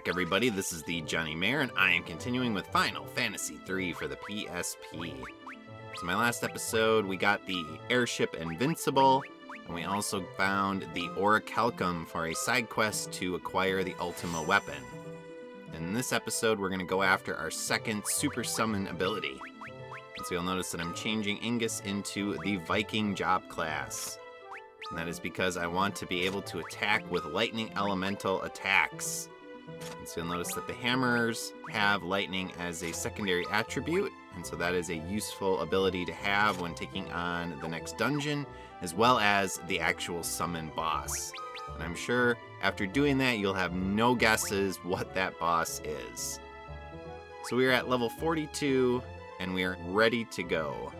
back, everybody. This is the Johnny-mar, and I am continuing with Final Fantasy III for the PSP. So my last episode, we got the airship Invincible, and we also found the Orichalcum for a side quest to acquire the Ultima weapon. In this episode, we're going to go after our second super summon ability. And so you'll notice that I'm changing Ingus into the Viking job class. And that is because I want to be able to attack with lightning elemental attacks. And so you'll notice that the hammers have lightning as a secondary attribute, and so that is a useful ability to have when taking on the next dungeon, as well as the actual summon boss. And I'm sure after doing that, you'll have no guesses what that boss is. So we are at level 42, and we are ready to go.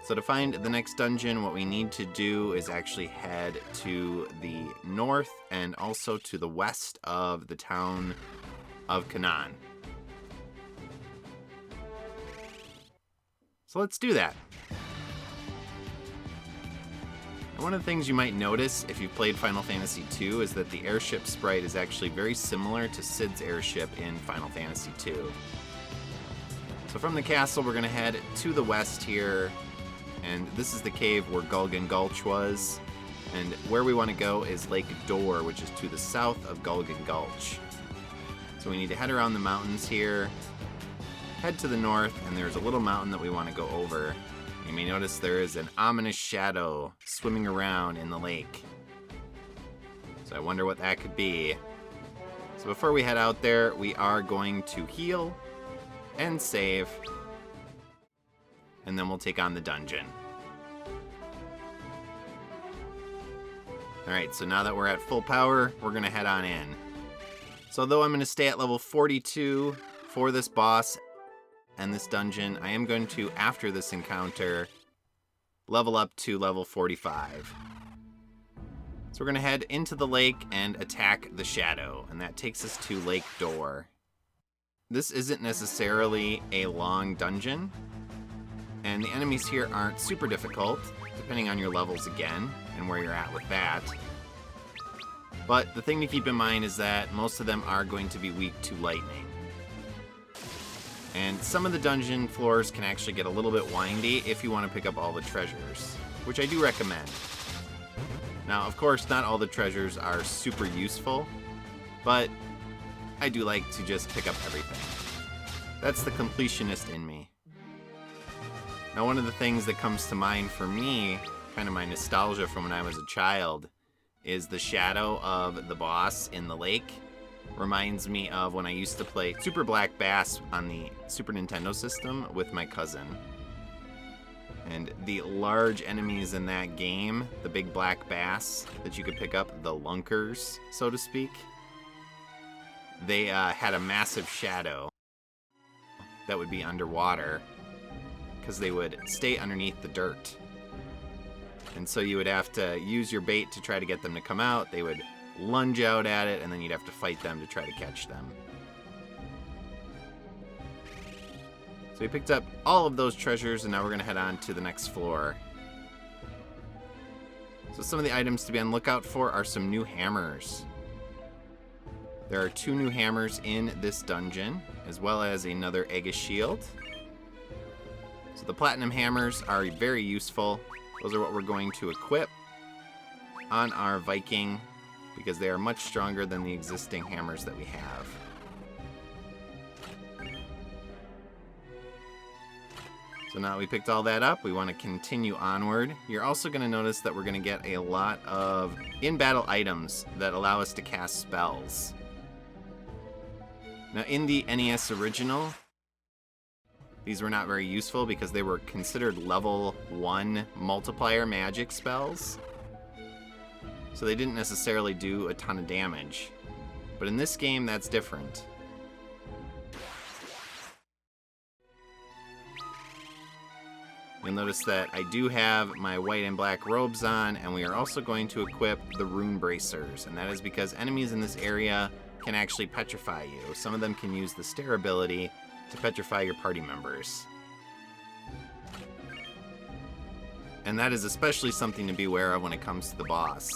So to find the next dungeon, what we need to do is actually head to the north and also to the west of the town of Canaan. So let's do that. And one of the things you might notice if you've played Final Fantasy II is that the airship sprite is actually very similar to Cid's airship in Final Fantasy II. So from the castle, we're going to head to the west here. And this is the cave where Gulgan Gulch was. And where we want to go is Lake Dohr, which is to the south of Gulgan Gulch. So we need to head around the mountains here, head to the north, and there's a little mountain that we want to go over. You may notice there is an ominous shadow swimming around in the lake. So I wonder what that could be. So before we head out there, we are going to heal and save, and then we'll take on the dungeon. Alright, so now that we're at full power, we're going to head on in. So though I'm going to stay at level 42 for this boss and this dungeon, I am going to, after this encounter, level up to level 45. So we're going to head into the lake and attack the shadow, and that takes us to Lake Dohr. This isn't necessarily a long dungeon, and the enemies here aren't super difficult, depending on your levels again, and where you're at with that. But the thing to keep in mind is that most of them are going to be weak to lightning. And some of the dungeon floors can actually get a little bit windy if you want to pick up all the treasures, which I do recommend. Now, of course, not all the treasures are super useful, but I do like to just pick up everything. That's the completionist in me. Now, one of the things that comes to mind for me, kind of my nostalgia from when I was a child, is the shadow of the boss in the lake. Reminds me of when I used to play Super Black Bass on the Super Nintendo system with my cousin. And the large enemies in that game, the big black bass that you could pick up, the lunkers, so to speak, they had a massive shadow that would be underwater, because they would stay underneath the dirt. And so you would have to use your bait to try to get them to come out. They would lunge out at it, and then you'd have to fight them to try to catch them. So we picked up all of those treasures, and now we're going to head on to the next floor. So some of the items to be on lookout for are some new hammers. There are 2 new hammers in this dungeon, as well as another Aegis shield. So the platinum hammers are very useful. Those are what we're going to equip on our Viking, because they are much stronger than the existing hammers that we have. So now that we picked all that up, we want to continue onward. You're also going to notice that we're going to get a lot of in-battle items that allow us to cast spells. Now, in the NES original, these were not very useful because they were considered level 1 multiplier magic spells. So they didn't necessarily do a ton of damage. But in this game, that's different. You'll notice that I do have my white and black robes on, and we are also going to equip the Rune Bracers. And that is because enemies in this area can actually petrify you. Some of them can use the stare ability to petrify your party members. And that is especially something to be aware of when it comes to the boss.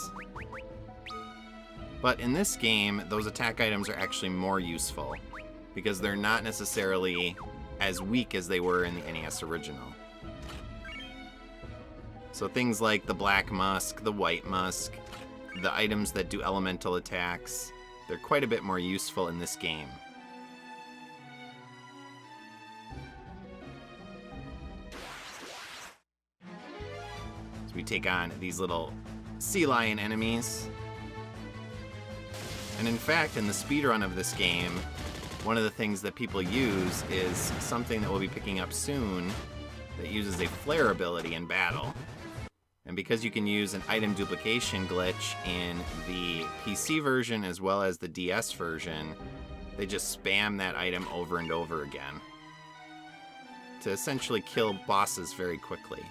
But in this game, those attack items are actually more useful because they're not necessarily as weak as they were in the NES original. So things like the black musk, the white musk, the items that do elemental attacks, they're quite a bit more useful in this game. So we take on these little sea lion enemies. And in fact, in the speedrun of this game, one of the things that people use is something that we'll be picking up soon that uses a flare ability in battle. And because you can use an item duplication glitch in the PC version as well as the DS version, they just spam that item over and over again to essentially kill bosses very quickly.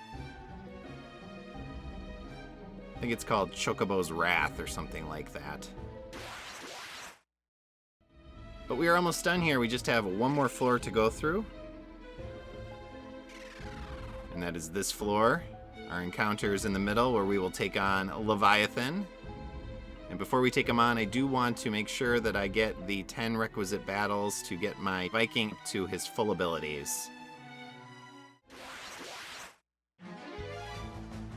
I think it's called Chocobo's Wrath or something like that. But we are almost done here. We just have one more floor to go through. And that is this floor. Our encounter is in the middle where we will take on Leviathan. And before we take him on, I do want to make sure that I get the 10 requisite battles to get my Viking to his full abilities.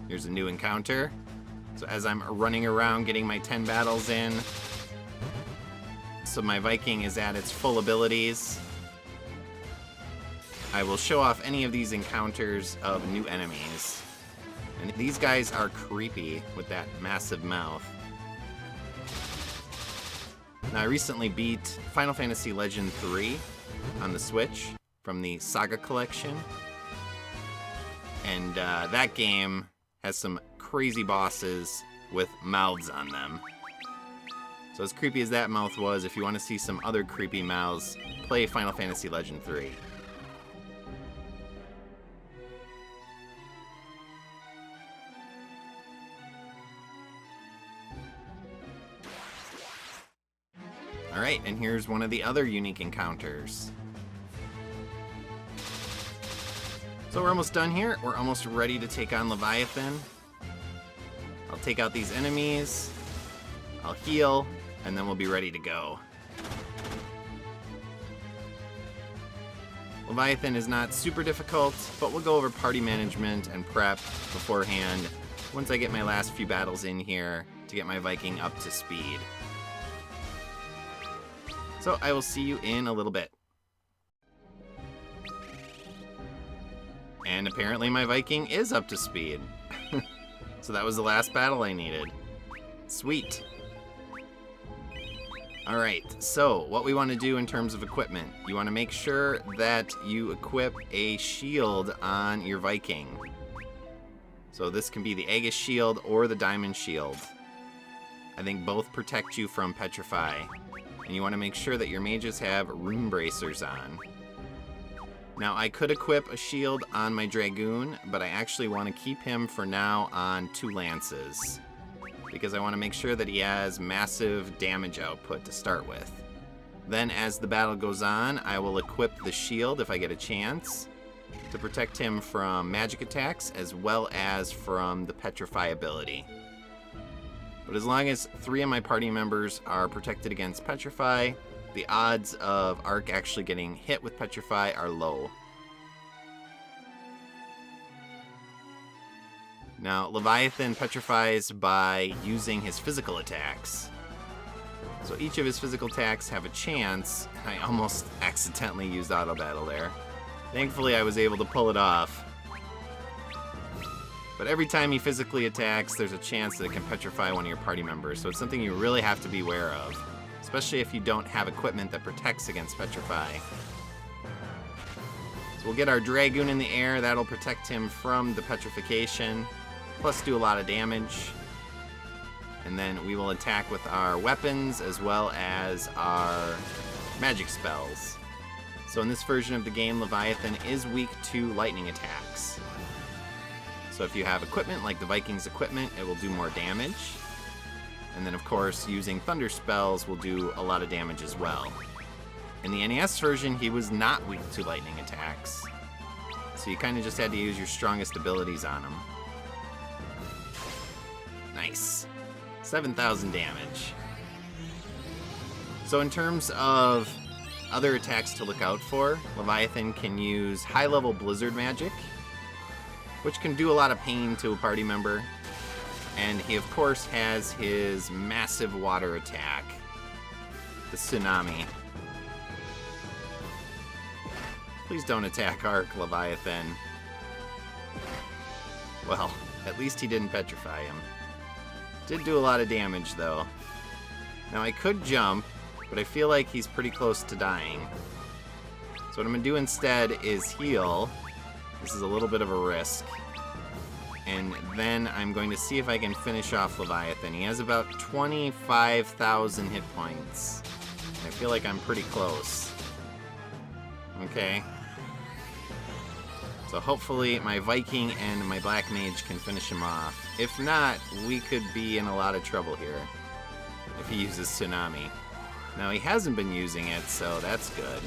Here's a new encounter. So as I'm running around getting my 10 battles in, so my Viking is at its full abilities, I will show off any of these encounters of new enemies. And these guys are creepy with that massive mouth. Now, I recently beat Final Fantasy Legend 3 on the Switch from the Saga Collection. And that game has some crazy bosses with mouths on them. So as creepy as that mouth was, if you want to see some other creepy mouths, play Final Fantasy Legend 3. Alright, and here's one of the other unique encounters. So we're almost done here. We're almost ready to take on Leviathan. I'll take out these enemies, I'll heal, and then we'll be ready to go. Leviathan is not super difficult, but we'll go over party management and prep beforehand once I get my last few battles in here to get my Viking up to speed. So I will see you in a little bit. And apparently my Viking is up to speed. So that was the last battle I needed. Sweet. Alright, so what we want to do in terms of equipment, you want to make sure that you equip a shield on your Viking. So this can be the Aegis shield or the Diamond shield. I think both protect you from Petrify. And you want to make sure that your mages have Rune Bracers on. Now, I could equip a shield on my Dragoon, but I actually want to keep him for now on 2 lances, because I want to make sure that he has massive damage output to start with. Then, as the battle goes on, I will equip the shield, if I get a chance, to protect him from magic attacks, as well as from the Petrify ability. But as long as 3 of my party members are protected against Petrify, the odds of Ark actually getting hit with Petrify are low. Now, Leviathan petrifies by using his physical attacks. So each of his physical attacks have a chance. I almost accidentally used auto battle there. Thankfully, I was able to pull it off. But every time he physically attacks, there's a chance that it can petrify one of your party members, so it's something you really have to be aware of, especially if you don't have equipment that protects against petrify. So we'll get our Dragoon in the air, that'll protect him from the petrification, plus do a lot of damage. And then we will attack with our weapons as well as our magic spells. So in this version of the game, Leviathan is weak to lightning attacks. So if you have equipment like the Viking's equipment, it will do more damage. And then of course, using thunder spells will do a lot of damage as well. In the NES version, he was not weak to lightning attacks. So you kind of just had to use your strongest abilities on him. Nice. 7,000 damage. So in terms of other attacks to look out for, Leviathan can use high-level blizzard magic, which can do a lot of pain to a party member. And he, of course, has his massive water attack, the tsunami. Please don't attack Arc, Leviathan. Well, at least he didn't petrify him. Did do a lot of damage, though. Now, I could jump, but I feel like he's pretty close to dying. So what I'm going to do instead is heal. This is a little bit of a risk. And then I'm going to see if I can finish off Leviathan. He has about 25,000 hit points. I feel like I'm pretty close. Okay. So hopefully my Viking and my Black Mage can finish him off. If not, we could be in a lot of trouble here if he uses Tsunami. Now, he hasn't been using it, so that's good.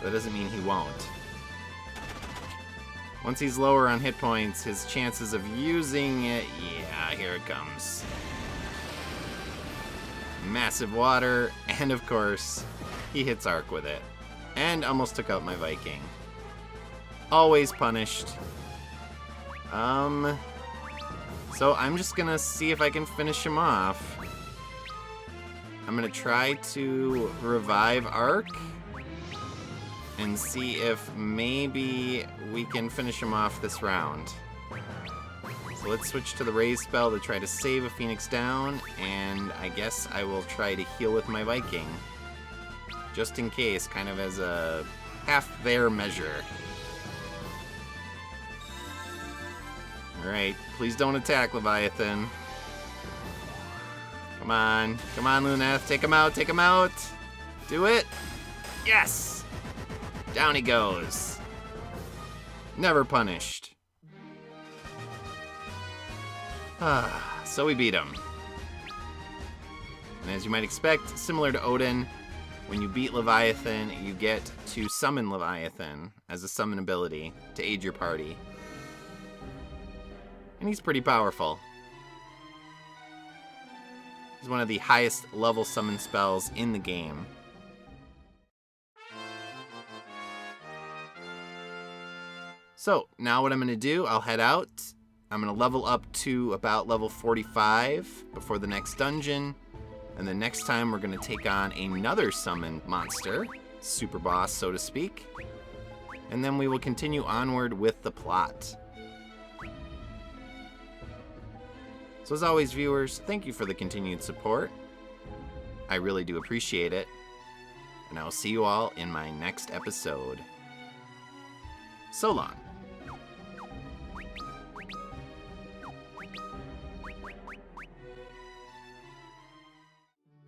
That doesn't mean he won't. Once he's lower on hit points, his chances of using it... Yeah, here it comes. Massive water, and of course, he hits Arc with it. And almost took out my Viking. Always punished. So I'm just gonna see if I can finish him off. I'm gonna try to revive Arc and see if maybe we can finish him off this round. So let's switch to the raise spell to try to save a Phoenix down, and I guess I will try to heal with my Viking. Just in case, kind of as a half there measure. Alright, please don't attack, Leviathan. Come on, Luneth, take him out, take him out! Do it! Yes! Down he goes. Never punished. So we beat him. And as you might expect, similar to Odin, when you beat Leviathan, you get to summon Leviathan as a summon ability to aid your party. And he's pretty powerful. He's one of the highest level summon spells in the game. So, now what I'm going to do, I'll head out. I'm going to level up to about level 45 before the next dungeon. And then next time we're going to take on another summon monster, super boss, so to speak. And then we will continue onward with the plot. So as always, viewers, thank you for the continued support. I really do appreciate it. And I will see you all in my next episode. So long.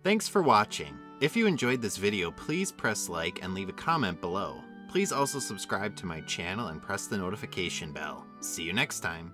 Thanks for watching. If you enjoyed this video, please press like and leave a comment below. Please also subscribe to my channel and press the notification bell. See you next time.